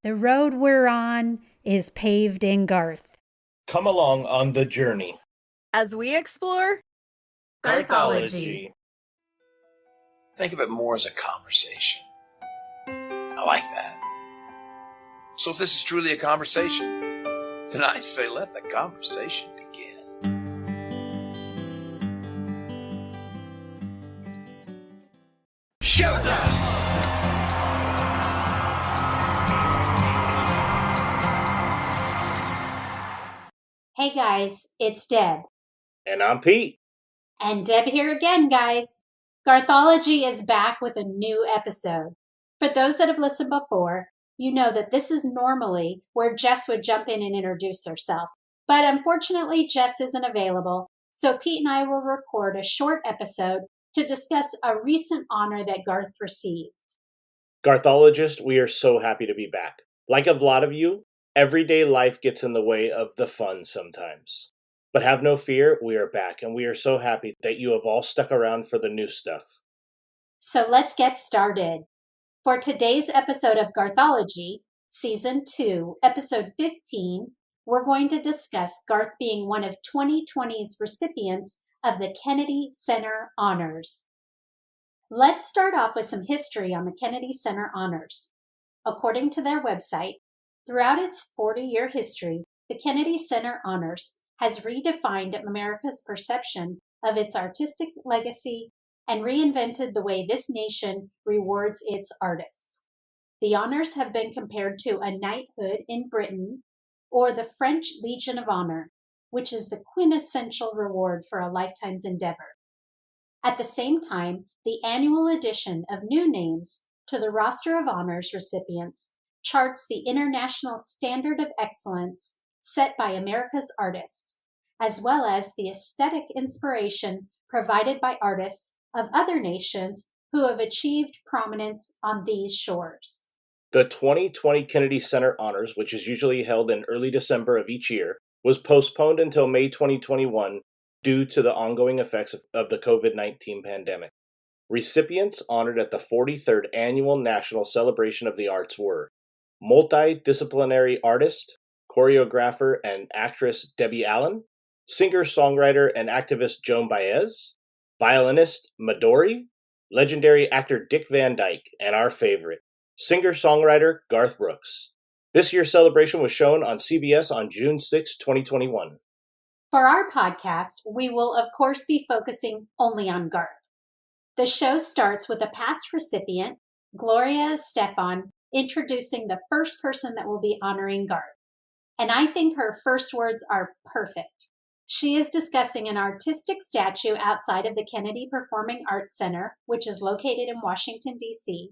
The road we're on is paved in Garth. Come along on the journey as we explore Garthology. Think of it more as a conversation. I like that. So if this is truly a conversation, then I say let the conversation begin. Shoutout! Hey guys, it's Deb. And I'm Pete. And Deb here again, guys. Garthology is back with a new episode. For those that have listened before, you know that this is normally where Jess would jump in and introduce herself. But unfortunately, Jess isn't available, so Pete and I will record a short episode to discuss a recent honor that Garth received. Garthologist, we are so happy to be back. Like a lot of you, everyday life gets in the way of the fun sometimes. But have no fear, we are back, and we are so happy that you have all stuck around for the new stuff. So let's get started. For today's episode of Garthology, Season 2, Episode 15, we're going to discuss Garth being one of 2020's recipients of the Kennedy Center Honors. Let's start off with some history on the Kennedy Center Honors. According to their website, throughout its 40-year history, the Kennedy Center Honors has redefined America's perception of its artistic legacy and reinvented the way this nation rewards its artists. The honors have been compared to a knighthood in Britain or the French Legion of Honor, which is the quintessential reward for a lifetime's endeavor. At the same time, the annual addition of new names to the roster of honors recipients charts the international standard of excellence set by America's artists, as well as the aesthetic inspiration provided by artists of other nations who have achieved prominence on these shores. The 2020 Kennedy Center Honors, which is usually held in early December of each year, was postponed until May 2021 due to the ongoing effects of the COVID-19 pandemic. Recipients honored at the 43rd Annual National Celebration of the Arts were multidisciplinary artist, choreographer and actress Debbie Allen, singer-songwriter and activist Joan Baez, violinist Midori, legendary actor Dick Van Dyke, and our favorite, singer-songwriter Garth Brooks. This year's celebration was shown on CBS on June 6, 2021. For our podcast, we will of course be focusing only on Garth. The show starts with a past recipient, Gloria Estefan, introducing the first person that will be honoring Garth. And I think her first words are perfect. She is discussing an artistic statue outside of the Kennedy Performing Arts Center, which is located in Washington, D.C.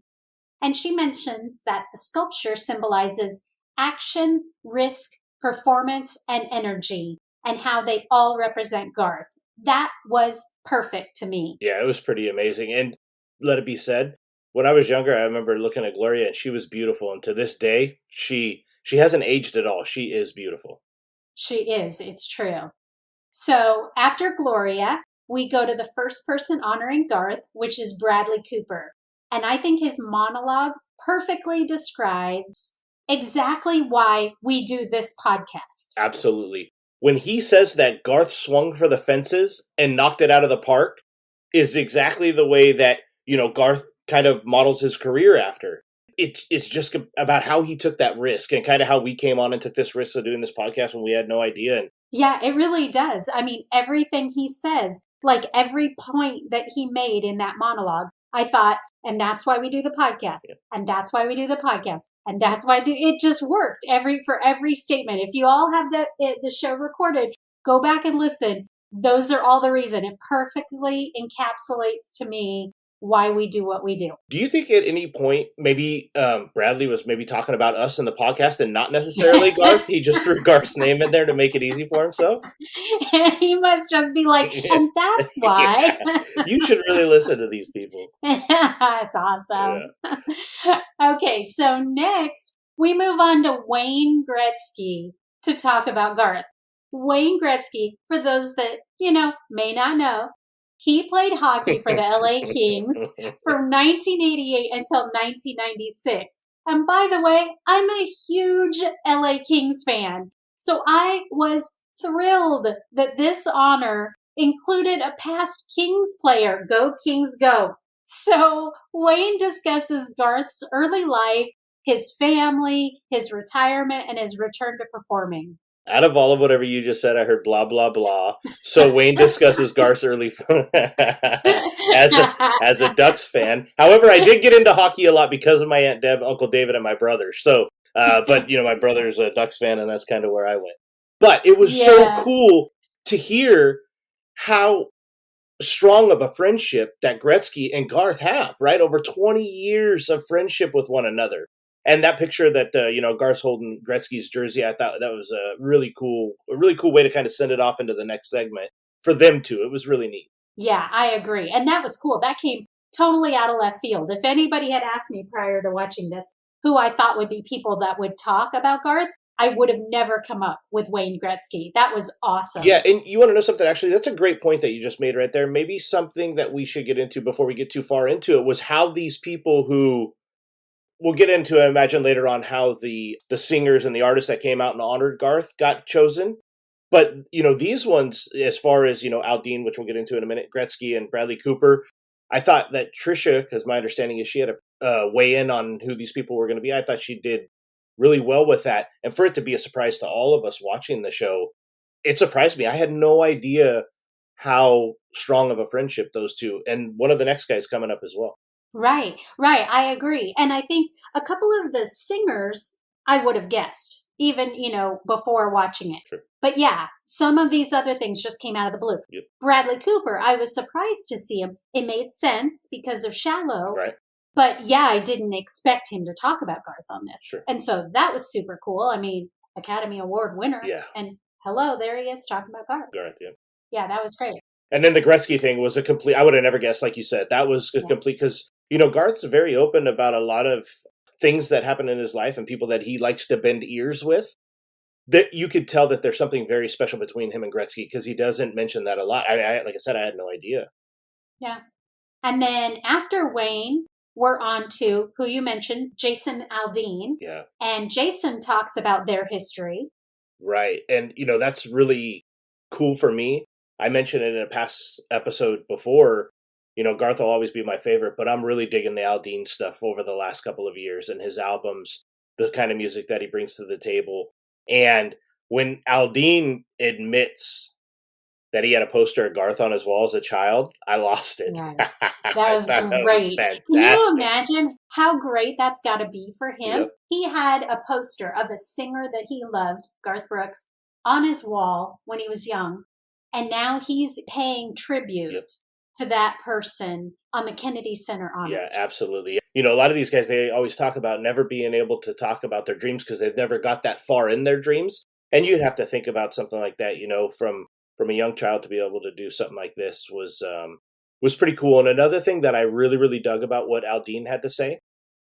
And she mentions that the sculpture symbolizes action, risk, performance, and energy, and how they all represent Garth. That was perfect to me. Yeah, it was pretty amazing. And let it be said, when I was younger, I remember looking at Gloria, and she was beautiful. And to this day, she hasn't aged at all. She is beautiful. She is. It's true. So after Gloria, we go to the first person honoring Garth, which is Bradley Cooper. And I think his monologue perfectly describes exactly why we do this podcast. Absolutely. When he says that Garth swung for the fences and knocked it out of the park is exactly the way that, Garth kind of models his career after. It's just about how he took that risk and kind of how we came on and took this risk of doing this podcast when we had no idea. And yeah, it really does. I mean, everything he says, like every point that he made in that monologue, I thought, and that's why we do the podcast. Yeah. And that's why we do the podcast. And that's why it just worked for every statement. If you all have the show recorded, go back and listen. Those are all the reason. It perfectly encapsulates to me why we do what we do. Do you think at any point maybe Bradley was maybe talking about us in the podcast and not necessarily Garth? He just threw Garth's name in there to make it easy for himself? He must just be like, and that's why. Yeah. You should really listen to these people. That's awesome. Yeah. Okay, so next we move on to Wayne Gretzky to talk about Garth. Wayne Gretzky, for those that, may not know, he played hockey for the LA Kings from 1988 until 1996. And by the way, I'm a huge LA Kings fan. So I was thrilled that this honor included a past Kings player. Go Kings, go. So Wayne discusses Garth's early life, his family, his retirement, and his return to performing. Out of all of whatever you just said, I heard blah, blah, blah. So Wayne discusses Garth's early as a Ducks fan. However, I did get into hockey a lot because of my Aunt Deb, Uncle David, and my brother. So, but, my brother's a Ducks fan, and that's kind of where I went. But it was so cool to hear how strong of a friendship that Gretzky and Garth have, right? Over 20 years of friendship with one another. And that picture that, Garth's holding Gretzky's jersey, I thought that was a really cool way to kind of send it off into the next segment for them too. It was really neat. Yeah, I agree. And that was cool. That came totally out of left field. If anybody had asked me prior to watching this who I thought would be people that would talk about Garth, I would have never come up with Wayne Gretzky. That was awesome. Yeah, and you want to know something? Actually, that's a great point that you just made right there. Maybe something that we should get into before we get too far into it was how these people who we'll get into, I imagine, later on how the singers and the artists that came out and honored Garth got chosen. But, these ones, as far as, Aldine, which we'll get into in a minute, Gretzky and Bradley Cooper, I thought that Trisha, because my understanding is she had a weigh in on who these people were going to be. I thought she did really well with that. And for it to be a surprise to all of us watching the show, it surprised me. I had no idea how strong of a friendship those two, and one of the next guys coming up as well. Right. I agree. And I think a couple of the singers I would have guessed, even, before watching it. Sure. But yeah, some of these other things just came out of the blue. Yep. Bradley Cooper, I was surprised to see him. It made sense because of Shallow. Right. But yeah, I didn't expect him to talk about Garth on this. Sure. And so that was super cool. I mean, Academy Award winner. Yeah. And hello, there he is talking about Garth. Yeah. Yeah, that was great. And then the Gretzky thing was a complete, I would have never guessed, like you said. That was a complete, because, Garth's very open about a lot of things that happen in his life and people that he likes to bend ears with. That you could tell that there's something very special between him and Gretzky, because he doesn't mention that a lot. I like I said, I had no idea. Yeah. And then after Wayne, we're on to who you mentioned, Jason Aldean. Yeah. And Jason talks about their history. Right. And, that's really cool for me. I mentioned it in a past episode before, Garth will always be my favorite, but I'm really digging the Aldean stuff over the last couple of years and his albums, the kind of music that he brings to the table. And when Aldean admits that he had a poster of Garth on his wall as a child, I lost it. Yeah. That was great. Can you imagine how great that's got to be for him? Yep. He had a poster of a singer that he loved, Garth Brooks, on his wall when he was young. And now he's paying tribute to that person on the Kennedy Center Honors. Yeah, absolutely. A lot of these guys, they always talk about never being able to talk about their dreams because they've never got that far in their dreams. And you'd have to think about something like that, from a young child to be able to do something like this was pretty cool. And another thing that I really, really dug about what Aldean had to say,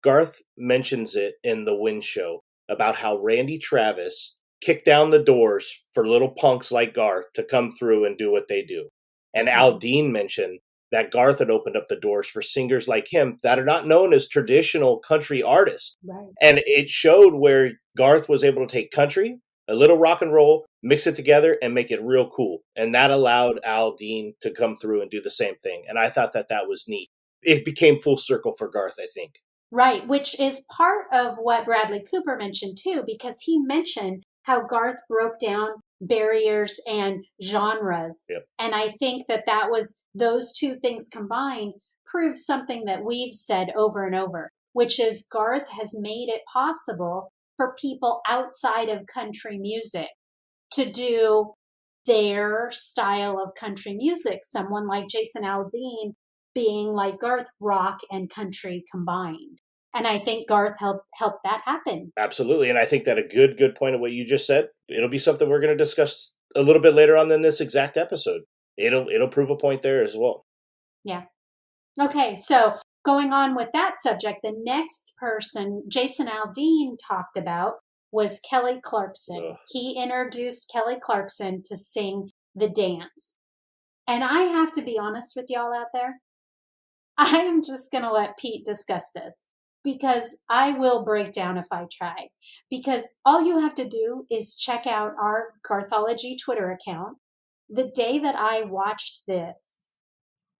Garth mentions it in the Win Show about how Randy Travis kicked down the doors for little punks like Garth to come through and do what they do. And Aldean mentioned that Garth had opened up the doors for singers like him that are not known as traditional country artists. Right. And it showed where Garth was able to take country, a little rock and roll, mix it together, and make it real cool. And that allowed Aldean to come through and do the same thing. And I thought that was neat. It became full circle for Garth, I think. Right, which is part of what Bradley Cooper mentioned too, because he mentioned how Garth broke down barriers and genres. Yep. And I think that was those two things combined prove something that we've said over and over, which is Garth has made it possible for people outside of country music to do their style of country music. Someone like Jason Aldean being like Garth, rock and country combined. And I think Garth helped that happen. Absolutely. And I think that a good point of what you just said, it'll be something we're going to discuss a little bit later on in this exact episode. It'll prove a point there as well. Yeah. Okay. So going on with that subject, the next person Jason Aldean talked about was Kelly Clarkson. Ugh. He introduced Kelly Clarkson to sing The Dance. And I have to be honest with y'all out there. I am just going to let Pete discuss this. because I will break down if I try. Because all you have to do is check out our Garthology Twitter account. The day that I watched this,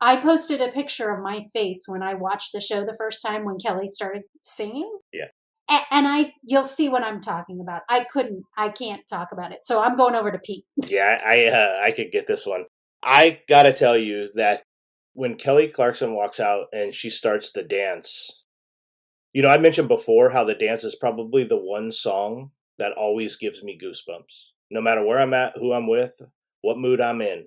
I posted a picture of my face when I watched the show the first time when Kelly started singing. Yeah. And you'll see what I'm talking about. I can't talk about it. So I'm going over to Pete. Yeah, I could get this one. I gotta tell you that when Kelly Clarkson walks out and she starts the dance, I mentioned before how the dance is probably the one song that always gives me goosebumps. No matter where I'm at, who I'm with, what mood I'm in.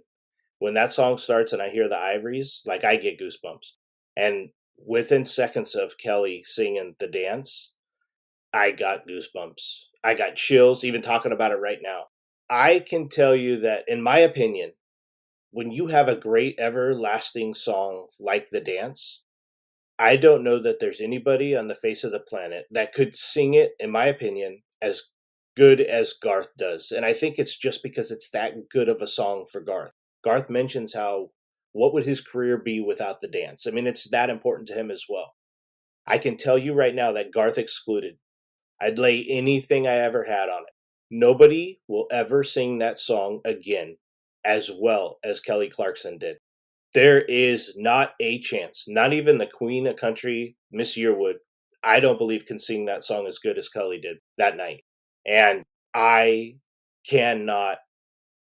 When that song starts and I hear the Ivories, like I get goosebumps. And within seconds of Kelly singing the dance, I got goosebumps. I got chills even talking about it right now. I can tell you that, in my opinion, when you have a great everlasting song like The Dance, I don't know that there's anybody on the face of the planet that could sing it, in my opinion, as good as Garth does. And I think it's just because it's that good of a song for Garth. Garth mentions what would his career be without the dance? I mean, it's that important to him as well. I can tell you right now that Garth excluded, I'd lay anything I ever had on it. Nobody will ever sing that song again as well as Kelly Clarkson did. There is not a chance. Not even the Queen of Country, Miss Yearwood, I don't believe can sing that song as good as Kelly did that night. And I cannot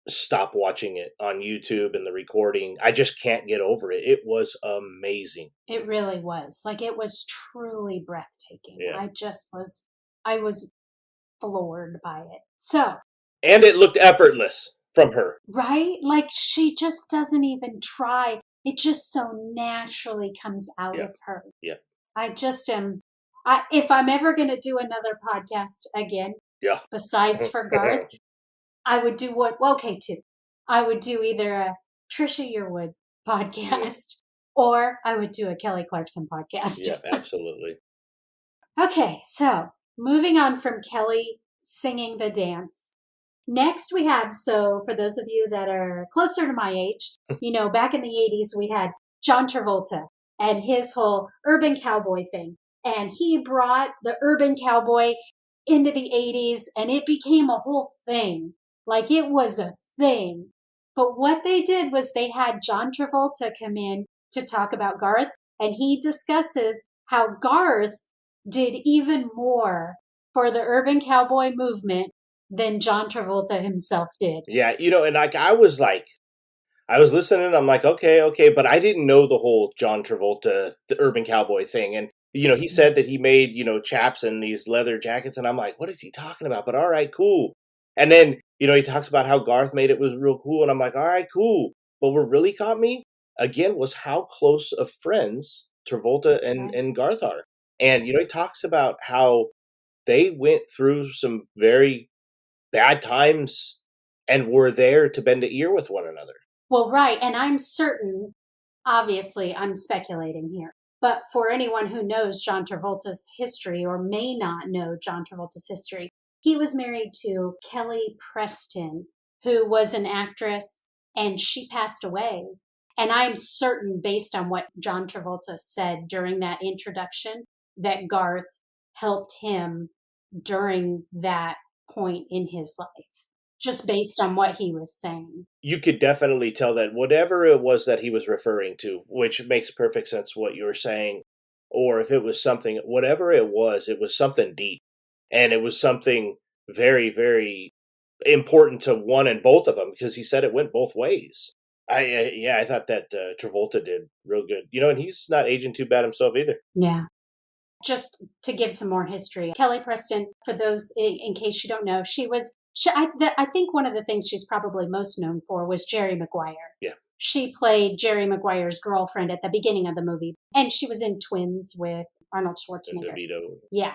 stop watching it on YouTube and the recording. I just can't get over it. It was amazing. It really was. Like, it was truly breathtaking. Yeah. I was floored by it. So. And it looked effortless from her. Right? Like, she just doesn't even try. It just so naturally comes out of her. Yeah. I just am. If I'm ever going to do another podcast again, besides for Garth, I would do two. I would do either a Trisha Yearwood podcast or I would do a Kelly Clarkson podcast. Yeah, absolutely. Okay, so moving on from Kelly singing the dance. Next we have, so for those of you that are closer to my age, back in the 80s, we had John Travolta and his whole urban cowboy thing. And he brought the urban cowboy into the 80s and it became a whole thing. Like, it was a thing. But what they did was they had John Travolta come in to talk about Garth, and he discusses how Garth did even more for the urban cowboy movement than John Travolta himself did. Yeah, and I was listening, I'm like, okay, but I didn't know the whole John Travolta, the urban cowboy thing. And, he said that he made, chaps in these leather jackets, and I'm like, what is he talking about? But all right, cool. And then, he talks about how Garth made it was real cool, and I'm like, all right, cool. But what really caught me, again, was how close of friends Travolta and Garth are. And, he talks about how they went through some very bad times and were there to bend an ear with one another. Well, right. And I'm certain, obviously, I'm speculating here, but for anyone who knows John Travolta's history or may not know John Travolta's history, he was married to Kelly Preston, who was an actress, and she passed away. And I'm certain, based on what John Travolta said during that introduction, that Garth helped him during that point in his life, just based on what he was saying. You could definitely tell that whatever it was that he was referring to, which makes perfect sense what you were saying, or if it was something, whatever it was something deep. And it was something very, very important to one and both of them, because he said it went both ways. I thought that Travolta did real good. And he's not aging too bad himself either. Yeah. Just to give some more history, Kelly Preston, for those in case you don't know, I think one of the things she's probably most known for was Jerry Maguire. Yeah. She played Jerry Maguire's girlfriend at the beginning of the movie, and she was in Twins with Arnold Schwarzenegger. Yeah.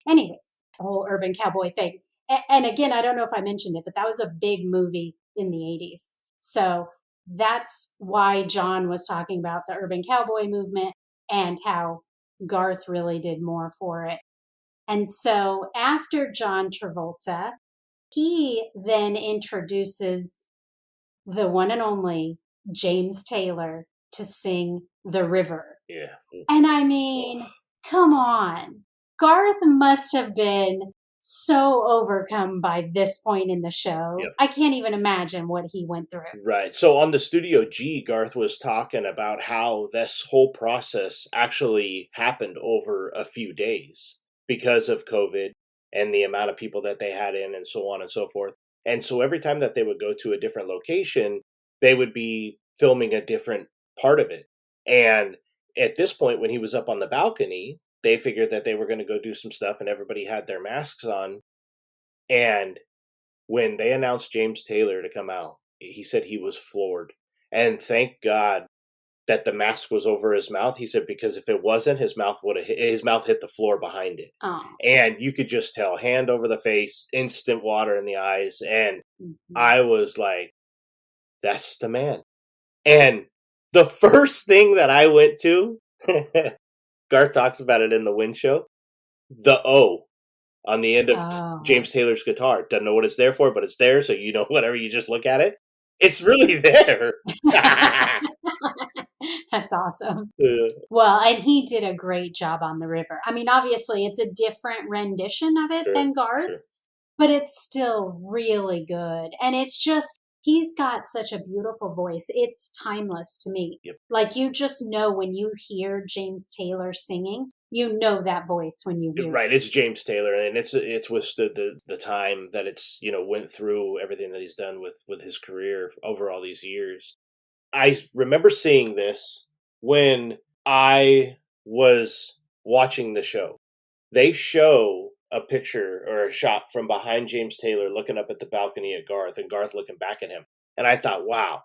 Anyways, the whole urban cowboy thing. And again, I don't know if I mentioned it, but that was a big movie in the 80s. So that's why John was talking about the urban cowboy movement and how Garth really did more for it. And so after John Travolta, he then introduces the one and only James Taylor to sing The River. Yeah. And I mean, Come on. Garth must have been so overcome by this point in the show. Yep. I can't even imagine what he went through. Right. So on the Studio G, Garth was talking about how this whole process actually happened over a few days because of COVID and the amount of people that they had in and so on and so forth. And so every time that they would go to a different location, they would be filming a different part of it. And at this point, when he was up on the balcony, they figured that they were going to go do some stuff and everybody had their masks on. And when they announced James Taylor to come out, he said he was floored. And thank God that the mask was over his mouth. He said, because if it wasn't, his mouth hit the floor behind it. Oh. And you could just tell, hand over the face, instant water in the eyes. And I was like, that's the man. And the first thing that I went to, Garth talks about it in the Win Show, the O on the end of James Taylor's guitar. Doesn't know what it's there for, but it's there, so you know whatever, you just look at it. It's really there. That's awesome. Well, and he did a great job on the river. I mean, obviously, it's a different rendition of it than Garth's, but it's still really good. And it's just, he's got such a beautiful voice. It's timeless to me. Yep. Like, you just know when you hear James Taylor singing, you know that voice when you hear it. It's James Taylor, and it's withstood the time that it's, went through everything that he's done with his career over all these years. I remember seeing this when I was watching the show. They show a picture or a shot from behind James Taylor looking up at the balcony at Garth, and Garth looking back at him. And I thought, wow,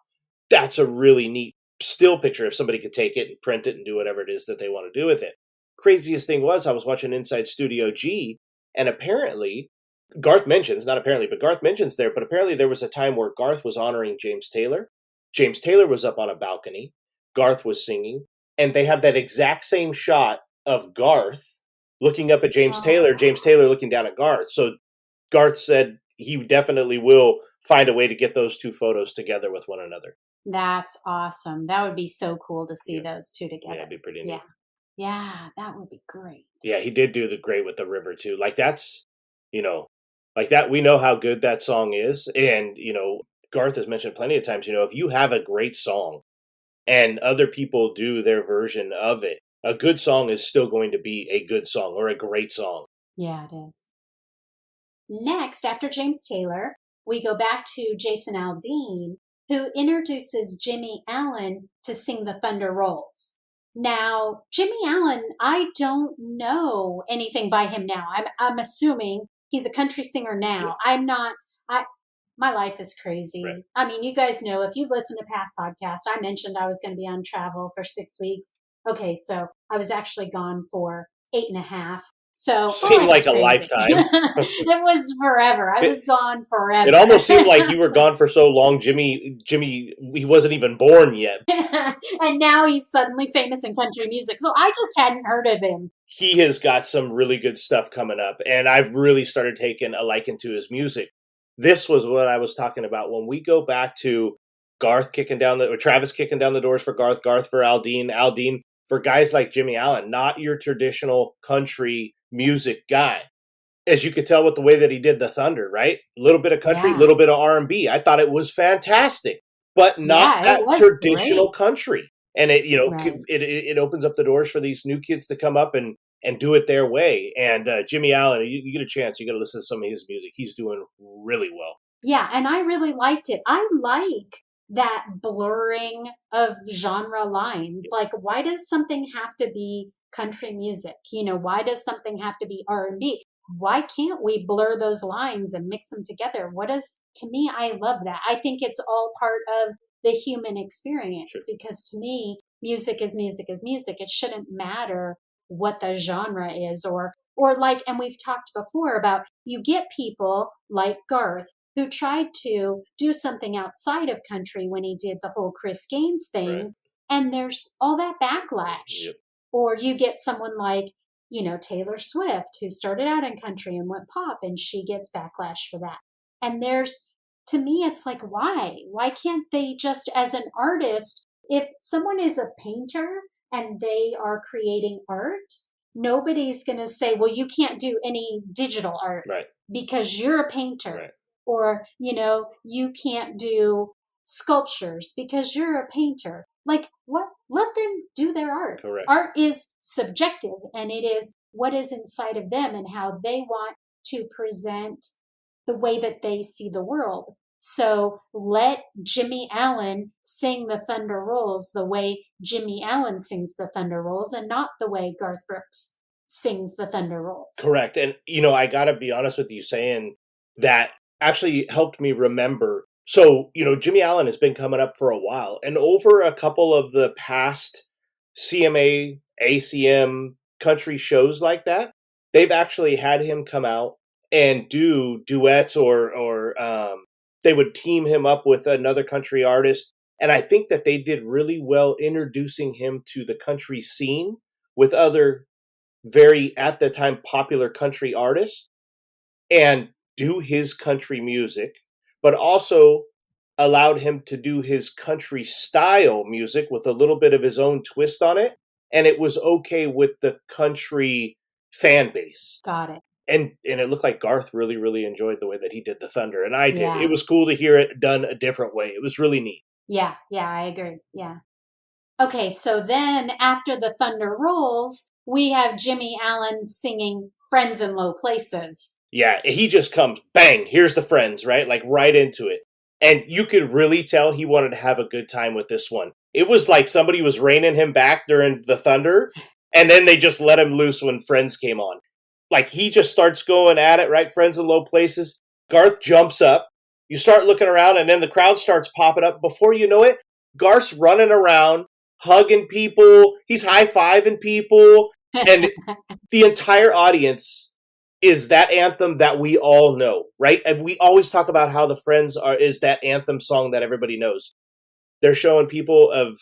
that's a really neat still picture if somebody could take it and print it and do whatever it is that they want to do with it. Craziest thing was, I was watching Inside Studio G, and apparently, Garth mentions there, but apparently there was a time where Garth was honoring James Taylor. James Taylor was up on a balcony. Garth was singing. And they have that exact same shot of Garth looking up at James Taylor looking down at Garth. So Garth said he definitely will find a way to get those two photos together with one another. That's awesome. That would be so cool to see those two together. Yeah, it'd be pretty neat. Yeah, that would be great. Yeah, he did do the great with the river too. Like that's, like that, we know how good that song is. And, Garth has mentioned plenty of times, if you have a great song and other people do their version of it, a good song is still going to be a good song or a great song. Yeah, it is. Next, after James Taylor, we go back to Jason Aldean, who introduces Jimmy Allen to sing The Thunder Rolls. Now, Jimmy Allen, I don't know anything by him now. I'm assuming he's a country singer now. Yeah. My life is crazy. Right. I mean, you guys know, if you've listened to past podcasts, I mentioned I was going to be on travel for 6 weeks. Okay, so I was actually gone for 8.5. So seemed like a lifetime. It was forever. I was gone forever. It almost seemed like you were gone for so long. Jimmy, he wasn't even born yet. And now he's suddenly famous in country music. So I just hadn't heard of him. He has got some really good stuff coming up, and I've really started taking a liking to his music. This was what I was talking about when we go back to Travis kicking down the doors for Garth for Aldean for guys like Jimmy Allen, not your traditional country music guy. As you could tell with the way that he did the Thunder, right? A little bit of country, a little bit of R&B. I thought it was fantastic, but not that traditional country. And it, it opens up the doors for these new kids to come up and do it their way. And Jimmy Allen, you get a chance, you got to listen to some of his music. He's doing really well. Yeah, and I really liked it. I like that blurring of genre lines. Like, why does something have to be country music? Why does something have to be R&B? Why can't we blur those lines and mix them together? To me, I love that. I think it's all part of the human experience, because to me, music is music is music. It shouldn't matter what the genre is, or like, and we've talked before about, you get people like Garth who tried to do something outside of country when he did the whole Chris Gaines thing, and there's all that backlash. Yep. Or you get someone like, Taylor Swift, who started out in country and went pop, and she gets backlash for that. And to me, it's like, why? Why can't they just, as an artist, if someone is a painter and they are creating art, nobody's going to say, well, you can't do any digital art Right. because you're a painter. Right. Or, you can't do sculptures because you're a painter. Like, what? Let them do their art. Correct. Art is subjective, and it is what is inside of them and how they want to present the way that they see the world. So let Jimmy Allen sing The Thunder Rolls the way Jimmy Allen sings The Thunder Rolls, and not the way Garth Brooks sings The Thunder Rolls. Correct. And, I got to be honest with you, saying that actually helped me remember. So, Jimmy Allen has been coming up for a while, and over a couple of the past CMA, ACM country shows like that, they've actually had him come out and do duets or they would team him up with another country artist. And I think that they did really well introducing him to the country scene with other very, at the time, popular country artists, and do his country music, but also allowed him to do his country style music with a little bit of his own twist on it. And it was okay with the country fan base. Got it. And it looked like Garth really, really enjoyed the way that he did The Thunder. And I did. Yeah. It was cool to hear it done a different way. It was really neat. Yeah, I agree. Yeah. Okay, so then after The Thunder Rolls, we have Jimmy Allen singing Friends in Low Places. Yeah, he just comes, bang, here's the Friends, right? Like right into it. And you could really tell he wanted to have a good time with this one. It was like somebody was reining him back during The Thunder, and then they just let him loose when Friends came on. Like, he just starts going at it, right? Friends in Low Places. Garth jumps up. You start looking around, and then the crowd starts popping up. Before you know it, Garth's running around, hugging people. He's high-fiving people. And the entire audience is that anthem that we all know, right? And we always talk about how the Friends is that anthem song that everybody knows. They're showing people of,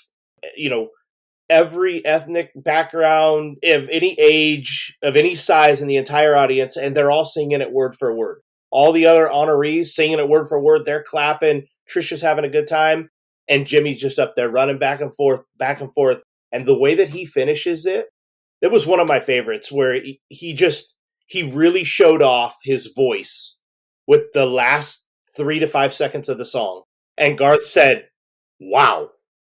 every ethnic background, of any age, of any size in the entire audience, and they're all singing it word for word. All the other honorees singing it word for word. They're clapping. Trisha's having a good time. And Jimmy's just up there running back and forth. And the way that he finishes it was one of my favorites, where he really showed off his voice with the last 3 to 5 seconds of the song. And Garth said, wow.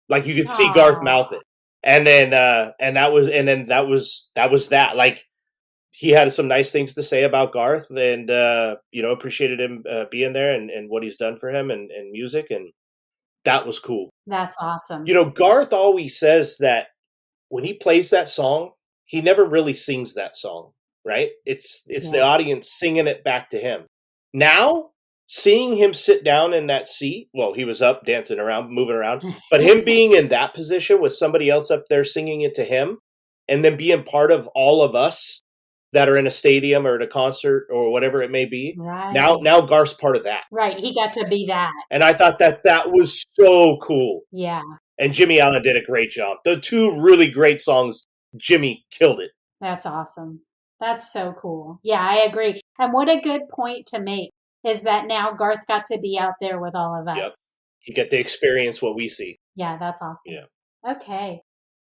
Like, you could see Garth mouth it. And then that was that. Like, he had some nice things to say about Garth, and appreciated him being there and what he's done for him and music, and that was cool. That's awesome. Garth always says that when he plays that song, he never really sings that song, right? It's the audience singing it back to him. Now, seeing him sit down in that seat, well, he was up, dancing around, moving around, but him being in that position with somebody else up there singing it to him, and then being part of all of us that are in a stadium or at a concert or whatever it may be. Right. Now Garth's part of that. Right. He got to be that. And I thought that was so cool. Yeah. And Jimmy Allen did a great job. The 2 really great songs, Jimmy killed it. That's awesome. That's so cool. Yeah, I agree. And what a good point to make is that now Garth got to be out there with all of us. Yep. You get to experience what we see. Yeah, that's awesome. Yeah. Okay.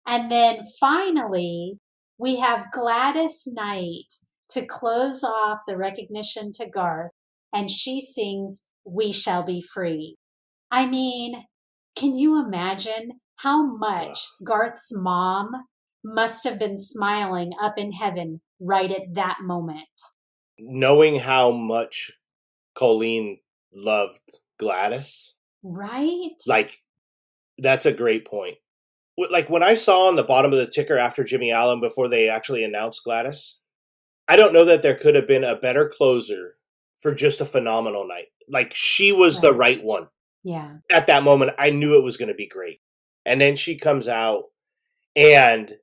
And then finally, we have Gladys Knight to close off the recognition to Garth, and she sings We Shall Be Free. I mean, can you imagine how much Garth's mom must have been smiling up in heaven right at that moment? Knowing how much Colleen loved Gladys. Right? Like, that's a great point. Like, when I saw on the bottom of the ticker after Jimmy Allen, before they actually announced Gladys, I don't know that there could have been a better closer for just a phenomenal night. Like, she was the right one. Yeah. At that moment, I knew it was going to be great. And then she comes out, and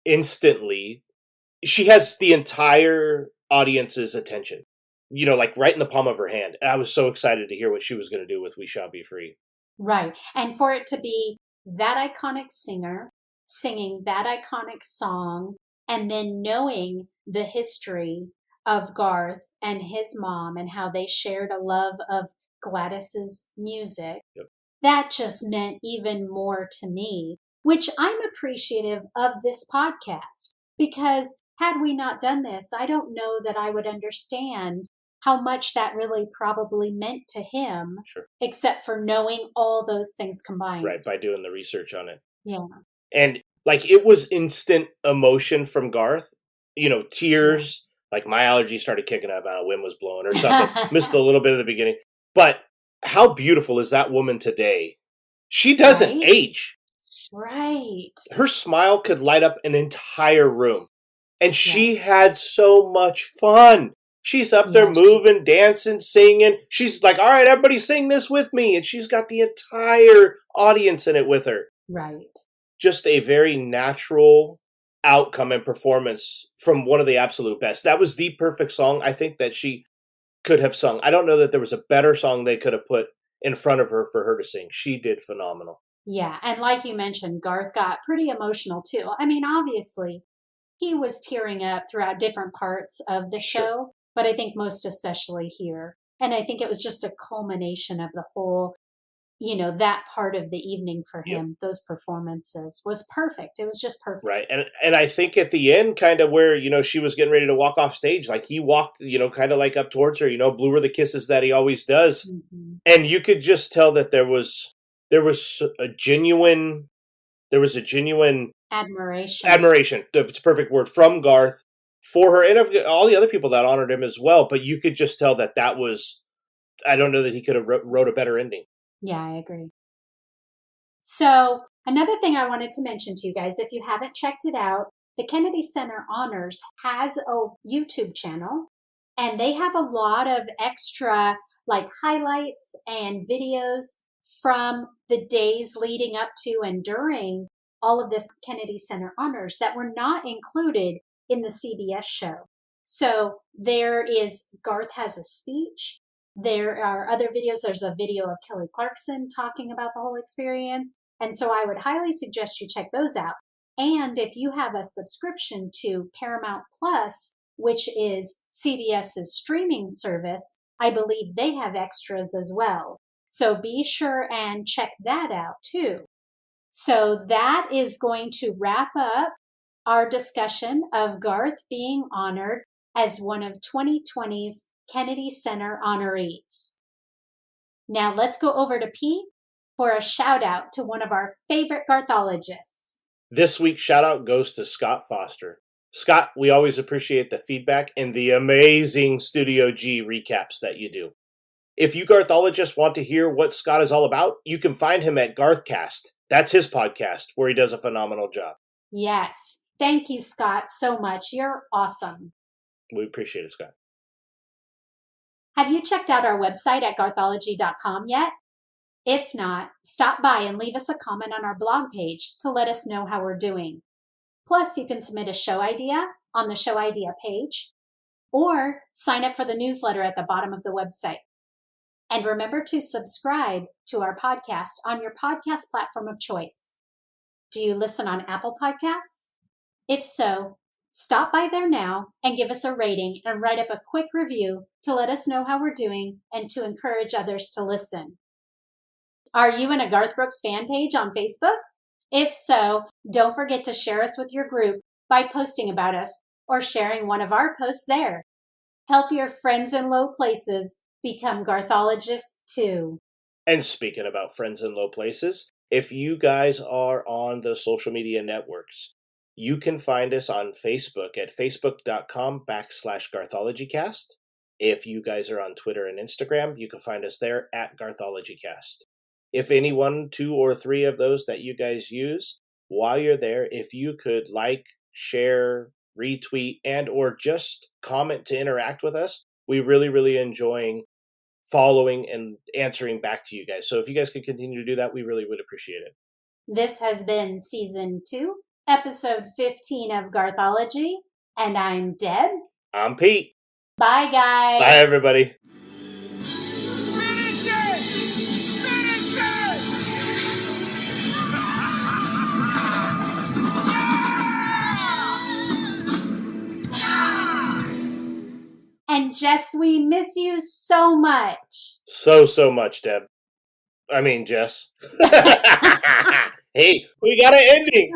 instantly, she has the entire audience's attention. Like right in the palm of her hand. I was so excited to hear what she was going to do with We Shall Be Free. Right. And for it to be that iconic singer singing that iconic song, and then knowing the history of Garth and his mom and how they shared a love of Gladys's music, that just meant even more to me, which I'm appreciative of this podcast, because had we not done this, I don't know that I would understand how much that really probably meant to him, Sure. except for knowing all those things combined. Right, by doing the research on it. Yeah. And like it was instant emotion from Garth, tears. Like my allergies started kicking up, wind was blowing or something. Missed a little bit of the beginning. But how beautiful is that woman today? She doesn't age. Right. Her smile could light up an entire room. And she had so much fun. She's up there moving, dancing, singing. She's like, all right, everybody sing this with me. And she's got the entire audience in it with her. Right. Just a very natural outcome and performance from one of the absolute best. That was the perfect song I think that she could have sung. I don't know that there was a better song they could have put in front of her for her to sing. She did phenomenal. Yeah. And like you mentioned, Garth got pretty emotional too. I mean, obviously, he was tearing up throughout different parts of the show, but I think most especially here. And I think it was just a culmination of the whole, that part of the evening for him. Those performances was perfect. It was just perfect. Right. And I think at the end, kind of where, she was getting ready to walk off stage, like he walked, kind of like up towards her, blew her the kisses that he always does. Mm-hmm. And you could just tell that there was a genuine admiration. It's a perfect word from Garth for her and all the other people that honored him as well. But you could just tell that was, I don't know that he could have wrote a better ending. Yeah, I agree. So another thing I wanted to mention to you guys, if you haven't checked it out, the Kennedy Center Honors has a YouTube channel, and they have a lot of extra like highlights and videos from the days leading up to and during all of this Kennedy Center Honors that were not included in the CBS show. So there is, Garth has a speech. There are other videos. There's a video of Kelly Clarkson talking about the whole experience. And so I would highly suggest you check those out. And if you have a subscription to Paramount Plus, which is CBS's streaming service, I believe they have extras as well. So be sure and check that out too. So that is going to wrap up our discussion of Garth being honored as one of 2020's Kennedy Center honorees. Now let's go over to Pete for a shout out to one of our favorite Garthologists. This week's shout out goes to Scott Foster. Scott, we always appreciate the feedback and the amazing Studio G recaps that you do. If you Garthologists want to hear what Scott is all about, you can find him at Garthcast. That's his podcast where he does a phenomenal job. Yes. Thank you, Scott, so much. You're awesome. We appreciate it, Scott. Have you checked out our website at garthology.com yet? If not, stop by and leave us a comment on our blog page to let us know how we're doing. Plus, you can submit a show idea on the show idea page or sign up for the newsletter at the bottom of the website. And remember to subscribe to our podcast on your podcast platform of choice. Do you listen on Apple Podcasts? If so, stop by there now and give us a rating and write up a quick review to let us know how we're doing and to encourage others to listen. Are you in a Garth Brooks fan page on Facebook? If so, don't forget to share us with your group by posting about us or sharing one of our posts there. Help your friends in low places become Garthologists too. And speaking about friends in low places, if you guys are on the social media networks, you can find us on Facebook at facebook.com/GarthologyCast. If you guys are on Twitter and Instagram, you can find us there at GarthologyCast. If any 1, 2, or 3 of those that you guys use, while you're there, if you could like, share, retweet, and or just comment to interact with us, we really enjoying following and answering back to you guys. So if you guys could continue to do that, we really would appreciate it. This has been Season 2, Episode 15 of Garthology, and I'm Deb. I'm Pete. Bye, guys. Bye, everybody. Finish it! Finish it! And Jess, we miss you so much. So much, Deb. I mean, Jess. Hey, we got an ending.